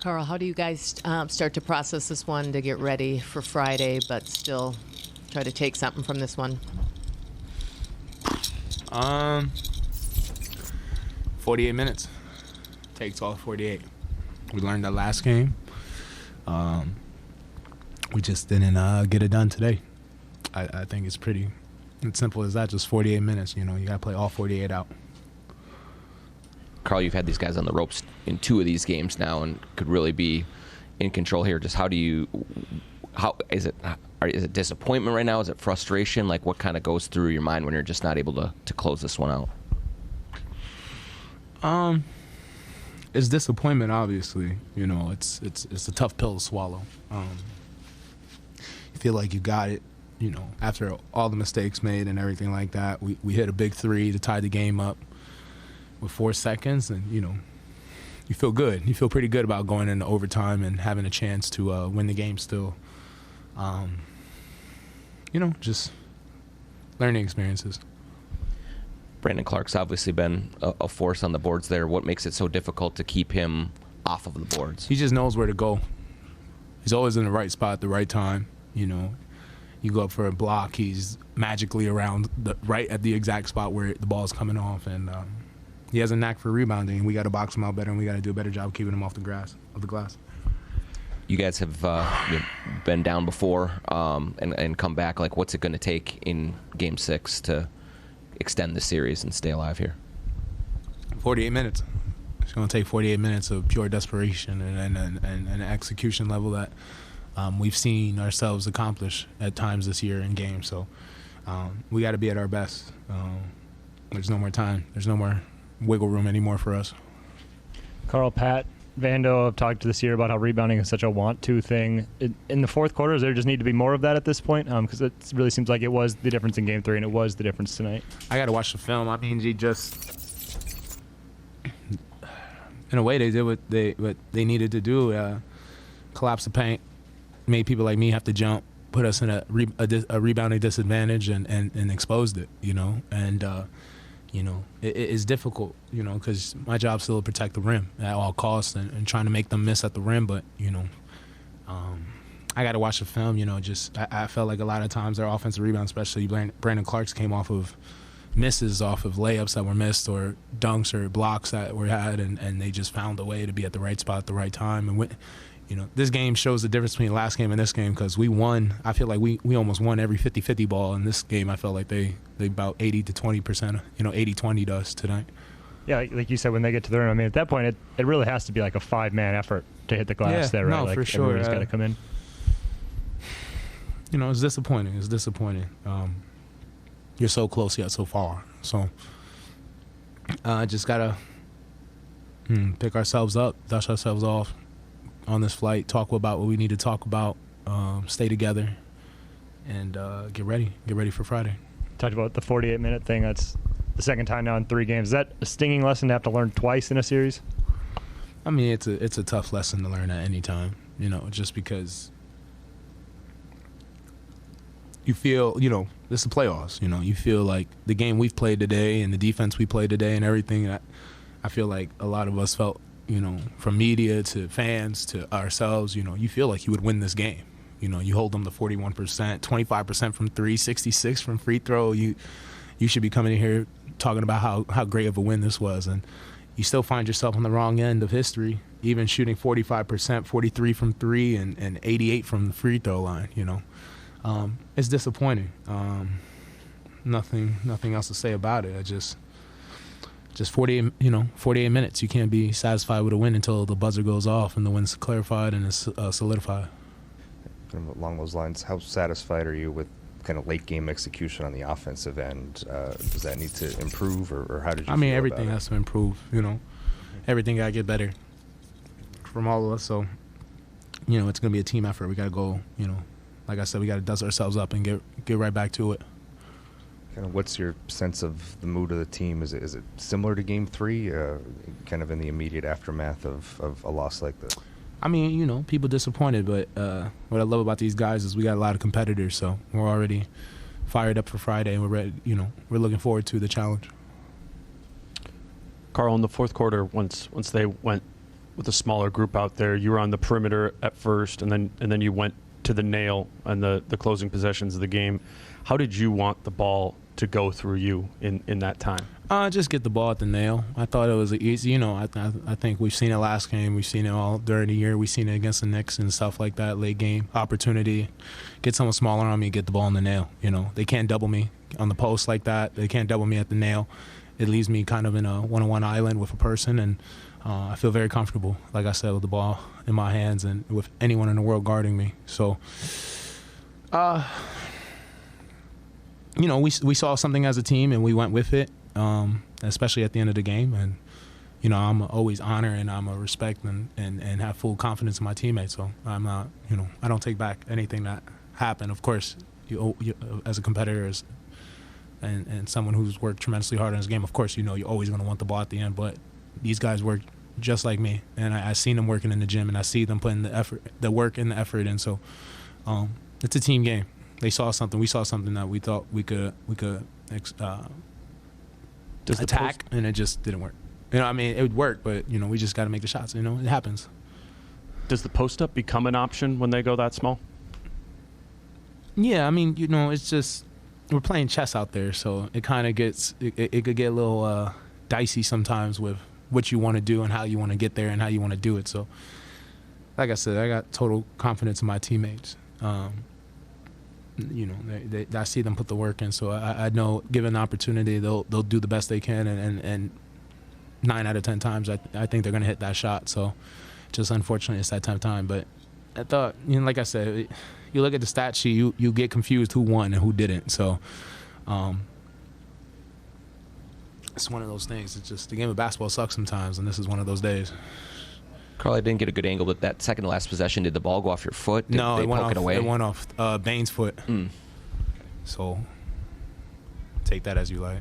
Carl, how do you guys start to process this one to get ready for Friday, but still try to take something from this one? 48 minutes. Takes all 48. We learned that last game. We just didn't get it done today. I think it's pretty simple as that, just 48 minutes. You got to play all 48 out. Carl, you've had these guys on the ropes in 2 of these games now and could really be in control here. Just how is it disappointment right now? Is it frustration? Like, what kind of goes through your mind when you're just not able to close this one out? It's disappointment, obviously. It's a tough pill to swallow. You feel like you got it, after all the mistakes made and everything like that. We hit a big 3 to tie the game up with 4 seconds, and you feel good. You feel pretty good about going into overtime and having a chance to win the game still. Just learning experiences. Brandon Clark's obviously been a force on the boards there. What makes it so difficult to keep him off of the boards? He just knows where to go. He's always in the right spot at the right time. You go up for a block, he's magically around right at the exact spot where the ball's coming off, and he has a knack for rebounding. We got to box him out better, and we got to do a better job keeping him off the glass. You guys have been down before and come back. Like, what's it going to take in Game 6 to extend the series and stay alive here? 48 minutes. It's going to take 48 minutes of pure desperation and an execution level that we've seen ourselves accomplish at times this year in games. So we got to be at our best. There's no more time. There's no more wiggle room anymore for us. Carl, Pat, Vando have talked this year about how rebounding is such a want-to thing. In the fourth quarter, does there just need to be more of that at this point? Because it really seems like it was the difference in Game 3, and it was the difference tonight. I got to watch the film. I mean, he just, in a way, they did what they needed to do. Collapse the paint, made people like me have to jump, put us in a rebounding disadvantage, and exposed it. It is difficult, because my job's still to protect the rim at all costs and trying to make them miss at the rim. But, I got to watch the film, I felt like a lot of times their offensive rebounds, especially Brandon Clark's, came off of misses, off of layups that were missed or dunks or blocks that were had, and they just found a way to be at the right spot at the right time. And this game shows the difference between last game and this game, because we won. I feel like we almost won every 50-50 ball. In this game, I felt like they about 80 to 20%, 80-20 to us tonight. Yeah, like you said, when they get to the rim, I mean, at that point, it really has to be like a 5-man effort to hit the glass there, right? No, like, for sure. Everybody's got to come in. It's disappointing. It's disappointing. You're so close yet so far. So just got to pick ourselves up, dust ourselves off on this flight, talk about what we need to talk about, stay together, and get ready for Friday. Talked about the 48-minute thing. That's the second time now in 3 games. Is that a stinging lesson to have to learn twice in a series? I mean, it's a tough lesson to learn at any time, just because you feel, this is the playoffs, you feel like the game we've played today and the defense we played today and everything, I feel like a lot of us felt, from media to fans to ourselves, you feel like you would win this game. You hold them to 41%, 25% from 3, 66 from free throw. You should be coming in here talking about how great of a win this was. And you still find yourself on the wrong end of history, even shooting 45%, 43 from 3 and 88 from the free throw line, It's disappointing. Nothing else to say about it. Just 48 minutes. You can't be satisfied with a win until the buzzer goes off and the win's clarified and it's solidified. Kind of along those lines, how satisfied are you with kind of late game execution on the offensive end? Does that need to improve, or how did you? I mean, feel everything about has to improve. Everything got to get better from all of us. So, it's gonna be a team effort. We got to go. Like I said, we got to dust ourselves up and get right back to it. Kind of, what's your sense of the mood of the team? Is it similar to Game 3, kind of in the immediate aftermath of a loss like this? I mean, people disappointed, but what I love about these guys is we got a lot of competitors, so we're already fired up for Friday, and we're ready. We're looking forward to the challenge. Carl, in the fourth quarter, once they went with a smaller group out there. You were on the perimeter at first, and then you went to the nail and the closing possessions of the game. How did you want the ball to go through you in that time? Just get the ball at the nail. I thought it was easy. I think we've seen it last game. We've seen it all during the year. We've seen it against the Knicks and stuff like that. Late game opportunity, get someone smaller on me, get the ball in the nail. They can't double me on the post like that. They can't double me at the nail. It leaves me kind of in a one-on-one island with a person, and I feel very comfortable, like I said, with the ball in my hands and with anyone in the world guarding me. So, we saw something as a team and we went with it, especially at the end of the game. And, I'm always honor and I'm a respect and have full confidence in my teammates. So I'm not, I don't take back anything that happened. Of course, you as a competitor and someone who's worked tremendously hard in this game, of course, you're always going to want the ball at the end. But these guys work just like me, and I seen them working in the gym, and I see them putting the work and the effort in. So it's a team game. They saw something. We saw something that we thought we could attack, and it just didn't work. It would work, but we just got to make the shots. It happens. Does the post up become an option when they go that small? Yeah, it's just we're playing chess out there, so it kind of gets it could get a little dicey sometimes with what you want to do and how you want to get there and how you want to do it. So, like I said, I got total confidence in my teammates. I see them put the work in, so I know given the opportunity, they'll do the best they can, and 9 out of 10 times I think they're going to hit that shot. So, just unfortunately, it's that time. But I thought, like I said, you look at the stat sheet, you get confused who won and who didn't. So, it's one of those things. It's just the game of basketball sucks sometimes, and this is one of those days. Carl, I didn't get a good angle, but that second to last possession, did the ball go off your foot? Did they poke it away? It went off Bain's foot. So take that as you like.